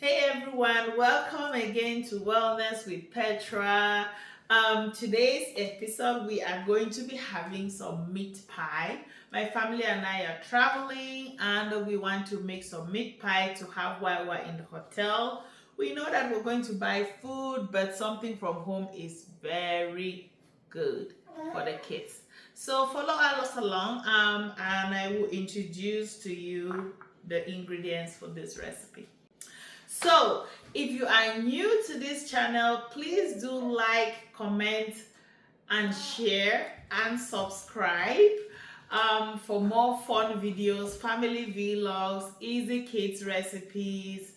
Hey everyone, welcome again to Wellness with Petra. Today's episode, we are going to be having some meat pie. My family and I are traveling and we want to make some meat pie to have while we're in the hotel. We know that we're going to buy food, but something from home is very good for the kids. So follow us along and I will introduce to you the ingredients for this recipe. So, if you are new to this channel, please do like, comment, and share and subscribe for more fun videos, family vlogs, easy kids recipes,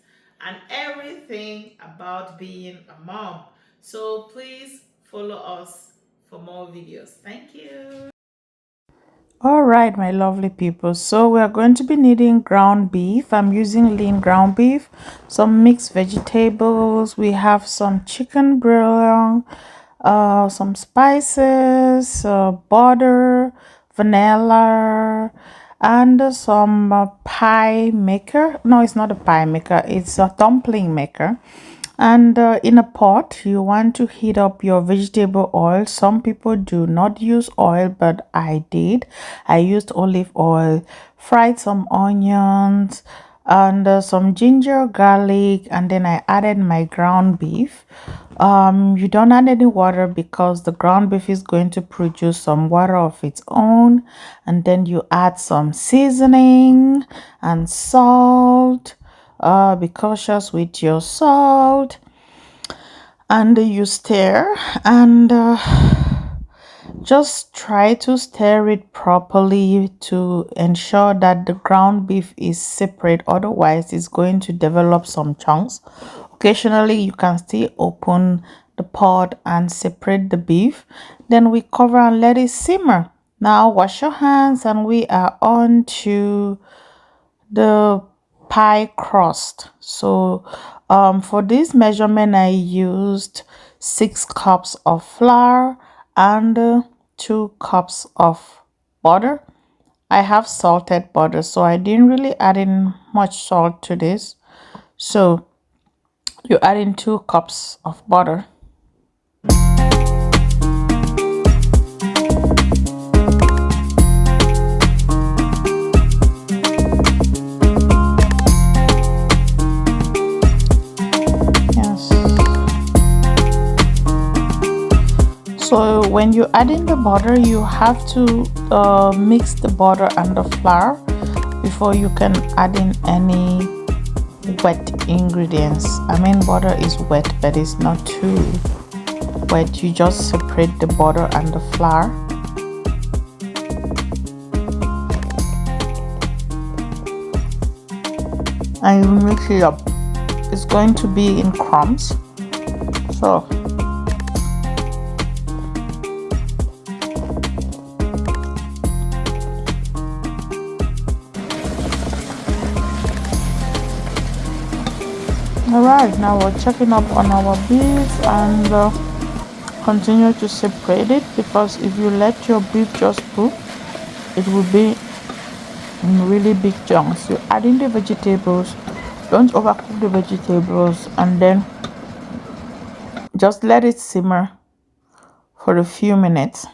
and everything about being a mom. So, please follow us for more videos. Thank you. All right, my lovely people. So we are going to be needing ground beef. I'm using lean ground beef, some mixed vegetables. We have some chicken bouillon, some spices, butter, vanilla, and some pie maker. No, it's not a pie maker. It's a dumpling maker. And in a pot you want to heat up your vegetable oil. Some people do not use oil, but I did. I used olive oil, fried some onions and some ginger, garlic, and then I added my ground beef. You don't add any water because the ground beef is going to produce some water of its own. And then you add some seasoning and salt. Be cautious with your salt, and you stir, and just try to stir it properly to ensure that the ground beef is separate, otherwise it's going to develop some chunks. Occasionally you can still open the pot and separate the beef. Then we cover and let it simmer. Now wash your hands and we are on to the pie crust. So for this measurement I used 6 cups of flour and 2 cups of butter. I have salted butter, so I didn't really add in much salt to this. So you add in 2 cups of butter. Yes. So when you add in the butter, you have to mix the butter and the flour before you can add in any wet ingredients. I mean, butter is wet, but it's not too wet. You just separate the butter and the flour. And you mix it up. It's going to be in crumbs. So alright, now we're checking up on our beef and continue to separate it, because if you let your beef just cook, it will be in really big chunks. You add in the vegetables, don't overcook the vegetables, and then just let it simmer for a few minutes.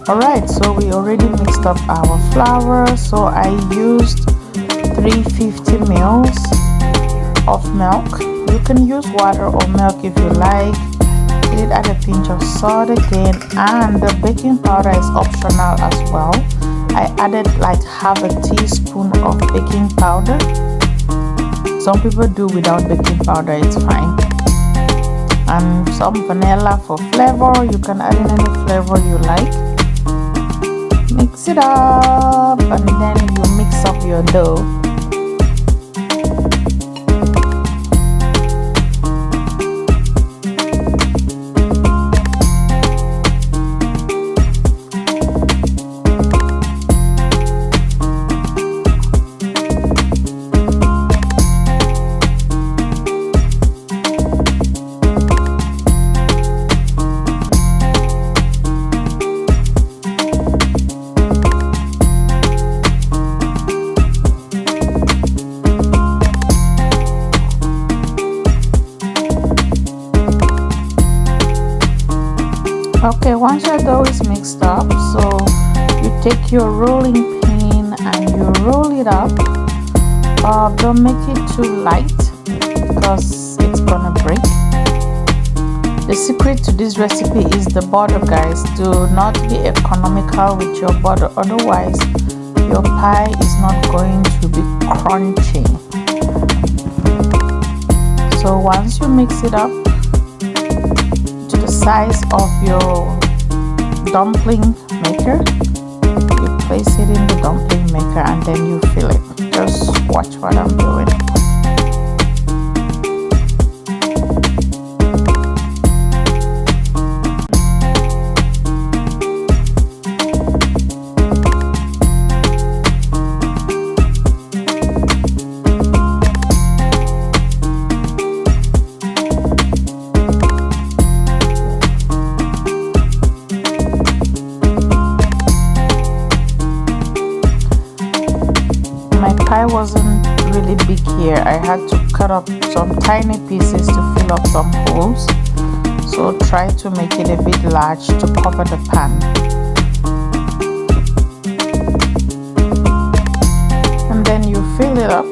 Alright, so we already mixed up our flour. So I used 350 mils of milk. You can use water or milk if you like. I did add a pinch of salt again, and the baking powder is optional as well. I added like half a teaspoon of baking powder. Some people do without baking powder, it's fine. And some vanilla for flavor. You can add in any flavor you like. Mix it up and then you mix up your dough. Okay, once your dough is mixed up, so you take your rolling pin and you roll it up. Don't make it too light because it's gonna break. The secret to this recipe is the butter, guys. Do not be economical with your butter, otherwise your pie is not going to be crunchy. So once you mix it up to the size of your dumpling maker, you place it in the dumpling maker and then you fill it. Just watch what I'm doing. My pie wasn't really big here. I had to cut up some tiny pieces to fill up some holes. So try to make it a bit large to cover the pan. And then you fill it up.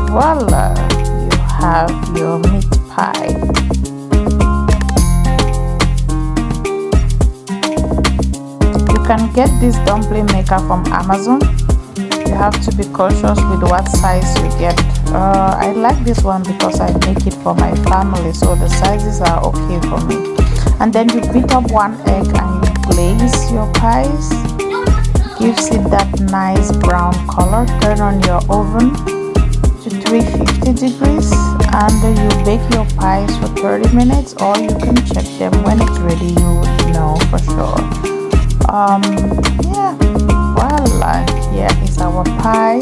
Voila, you have your meat pie. You can get this dumpling maker from Amazon. You have to be cautious with what size you get. I like this one because I make it for my family, so the sizes are okay for me. And then you beat up 1 egg and you glaze your pies. Gives it that nice brown color. Turn on your oven to 350 degrees and you bake your pies for 30 minutes, or you can check them when it's ready. You would know for sure. Yeah, voila, here is our pie.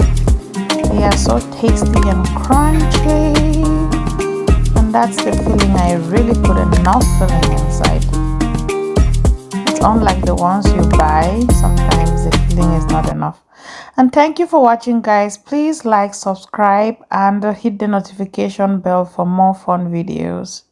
They are so tasty and crunchy, and that's the filling. I really put enough filling inside. It's unlike the ones you buy. Sometimes the filling is not enough. And thank you for watching, guys. Please like, subscribe and hit the notification bell for more fun videos.